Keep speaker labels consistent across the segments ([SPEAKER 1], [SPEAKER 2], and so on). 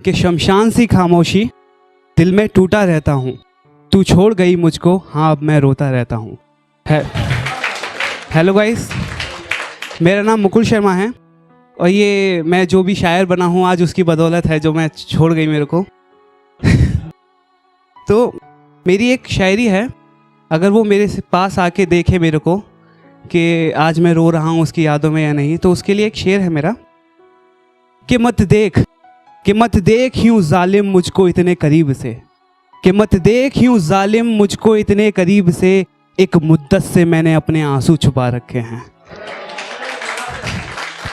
[SPEAKER 1] कि शमशान सी खामोशी दिल में टूटा रहता हूँ, तू छोड़ गई मुझको, हाँ अब मैं रोता रहता हूँ। हेलो गाइस, मेरा नाम मुकुल शर्मा है और ये मैं जो भी शायर बना हूँ आज उसकी बदौलत है जो मैं छोड़ गई मेरे को। तो मेरी एक शायरी है, अगर वो मेरे पास आके देखे मेरे को कि आज मैं रो रहा हूँ उसकी यादों में या नहीं, तो उसके लिए एक शेर है मेरा कि मत देख यूं जालिम मुझको इतने करीब से, कि मत देख यूं जालिम मुझको इतने करीब से, एक मुद्दत से मैंने अपने आंसू छुपा रखे हैं।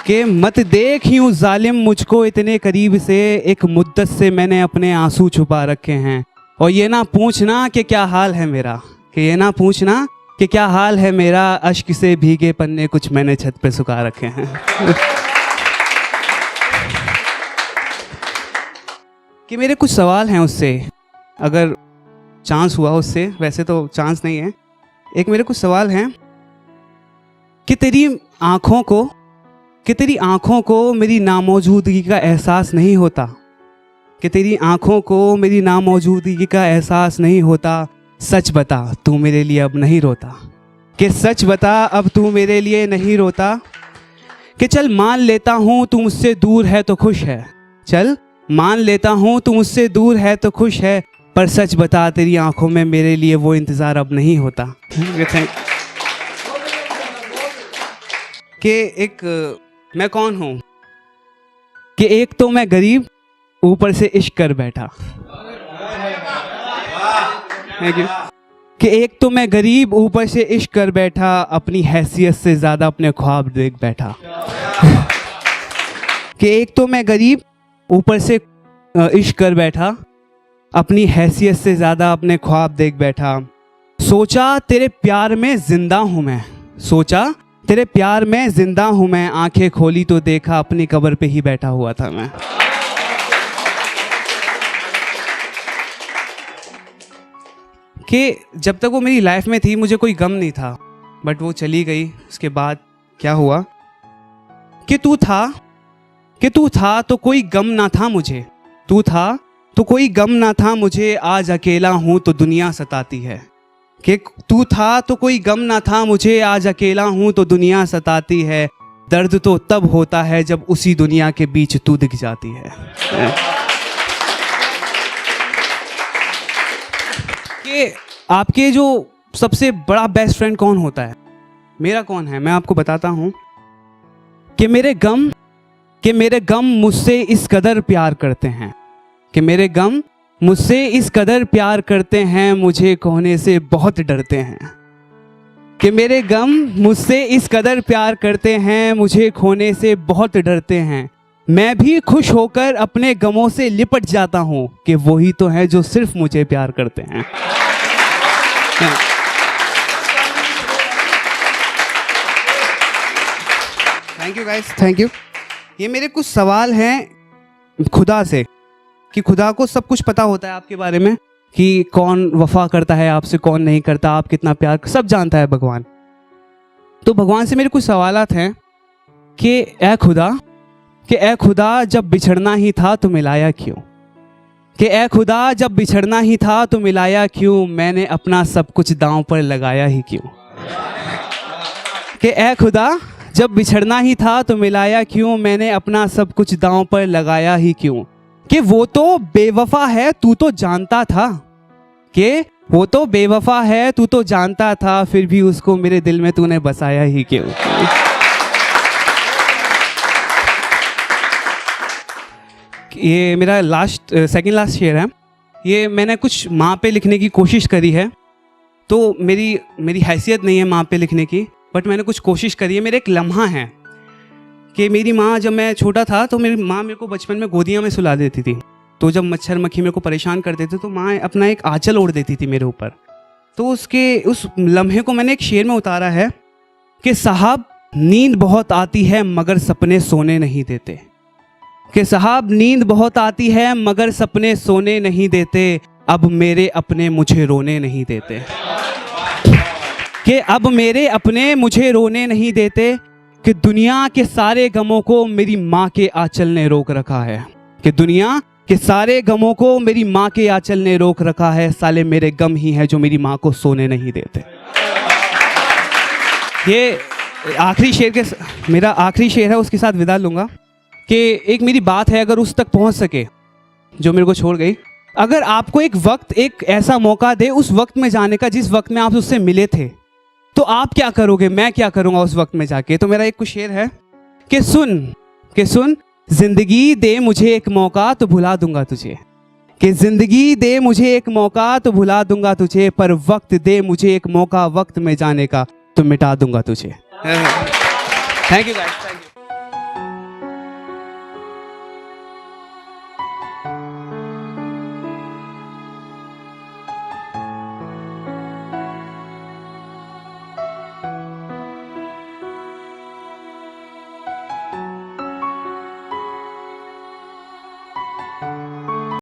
[SPEAKER 1] कि मत देख यूं जालिम मुझको इतने करीब से, एक मुद्दत से मैंने अपने आंसू छुपा रखे हैं। और ये ना पूछना कि क्या हाल है मेरा, कि ये ना पूछना कि क्या हाल है मेरा, अश्क से भीगे पन्ने कुछ मैंने छत पे सुखा रखे हैं। कि मेरे कुछ सवाल हैं उससे, अगर चांस हुआ उससे, वैसे तो चांस नहीं है। एक मेरे कुछ सवाल हैं कि तेरी आँखों को मेरी नामौजूदगी का एहसास नहीं होता, कि तेरी आँखों को मेरी नामौजूदगी का एहसास नहीं होता। सच बता तू मेरे लिए अब नहीं रोता, कि सच बता अब तू मेरे लिए नहीं रोता। कि चल मान लेता हूँ तू मुझसे दूर है तो खुश है, चल मान लेता हूँ तू मुझसे दूर है तो खुश है, पर सच बता तेरी आंखों में मेरे लिए वो इंतज़ार अब नहीं होता। कि एक मैं कौन हूँ, कि एक तो मैं गरीब ऊपर से इश्क कर बैठा, कि एक तो मैं गरीब ऊपर से इश्क कर बैठा, अपनी हैसियत से ज़्यादा अपने ख्वाब देख बैठा। कि एक तो मैं गरीब ऊपर से इश्क कर बैठा, अपनी हैसियत से ज़्यादा अपने ख्वाब देख बैठा। सोचा तेरे प्यार में ज़िंदा हूँ मैं, सोचा तेरे प्यार में ज़िंदा हूँ मैं, आंखें खोली तो देखा अपनी कब्र पे ही बैठा हुआ था मैं। कि जब तक वो मेरी लाइफ में थी मुझे कोई गम नहीं था, बट वो चली गई। उसके बाद क्या हुआ कि तू था तो कोई गम ना था मुझे, तू था तो कोई गम ना था मुझे, आज अकेला हूँ तो दुनिया सताती है। कि तू था तो कोई गम ना था मुझे, आज अकेला हूँ तो दुनिया सताती है। दर्द तो तब होता है जब उसी दुनिया के बीच तू दिख जाती है। कि आपके जो सबसे बड़ा बेस्ट फ्रेंड कौन होता है, मेरा कौन है, मैं आपको बताता हूँ। कि मेरे गम मुझसे इस कदर प्यार करते हैं, कि मेरे गम मुझसे इस कदर प्यार करते हैं, मुझे खोने से बहुत डरते हैं। कि मेरे गम मुझसे इस कदर प्यार करते हैं, मुझे खोने से बहुत डरते हैं। मैं भी खुश होकर अपने गमों से लिपट जाता हूँ, कि वही तो है जो सिर्फ मुझे प्यार करते हैं। Thank you guys, thank you. ये मेरे कुछ सवाल हैं खुदा से, कि खुदा को सब कुछ पता होता है आपके बारे में, कि कौन वफा करता है आपसे, कौन नहीं करता, आप कितना प्यार, सब जानता है भगवान। तो भगवान से मेरे कुछ सवालात हैं कि ए खुदा जब बिछड़ना ही था तो मिलाया क्यों, कि ए खुदा जब बिछड़ना ही था तो मिलाया क्यों, मैंने अपना सब कुछ दांव पर लगाया ही क्यों। कि ए खुदा जब बिछड़ना ही था तो मिलाया क्यों, मैंने अपना सब कुछ दांव पर लगाया ही क्यों। कि वो तो बेवफा है तू तो जानता था, कि वो तो बेवफा है तू तो जानता था, फिर भी उसको मेरे दिल में तूने बसाया ही क्यों। ये मेरा सेकंड लास्ट शेयर है। ये मैंने कुछ माँ पे लिखने की कोशिश करी है, तो मेरी हैसियत नहीं है माँ पे लिखने की, बट मैंने कुछ कोशिश करी है। मेरा एक लम्हा है कि मेरी माँ, जब मैं छोटा था तो मेरी माँ मेरे को बचपन में गोदियाँ में सुला देती थी, तो जब मच्छर मक्खी मेरे को परेशान करते थे तो माँ अपना एक आंचल ओढ़ देती थी मेरे ऊपर। तो उस लम्हे को मैंने एक शेर में उतारा है कि साहब नींद बहुत आती है मगर सपने सोने नहीं देते, कि साहब नींद बहुत आती है मगर सपने सोने नहीं देते, अब मेरे अपने मुझे रोने नहीं देते। कि अब मेरे अपने मुझे रोने नहीं देते, कि दुनिया के सारे गमों को मेरी माँ के आंचल ने रोक रखा है, कि दुनिया कि सारे गमों को मेरी माँ के आंचल ने रोक रखा है, साले मेरे गम ही है जो मेरी माँ को सोने नहीं देते। ये आखिरी शेर के मेरा आखिरी शेर है, उसके साथ विदा लूँगा कि एक मेरी बात है, अगर उस तक पहुँच सके जो मेरे को छोड़ गई, अगर आपको एक वक्त एक ऐसा मौका दे उस वक्त में जाने का जिस वक्त में आप उससे मिले थे, तो आप क्या करोगे, मैं क्या करूँगा उस वक्त में जाके। तो मेरा एक कुछ शेर है कि सुन जिंदगी दे मुझे एक मौका तो भुला दूंगा तुझे, कि जिंदगी दे मुझे एक मौका तो भुला दूंगा तुझे, पर वक्त दे मुझे एक मौका वक्त में जाने का तो मिटा दूंगा तुझे। Thank you guys, thank you.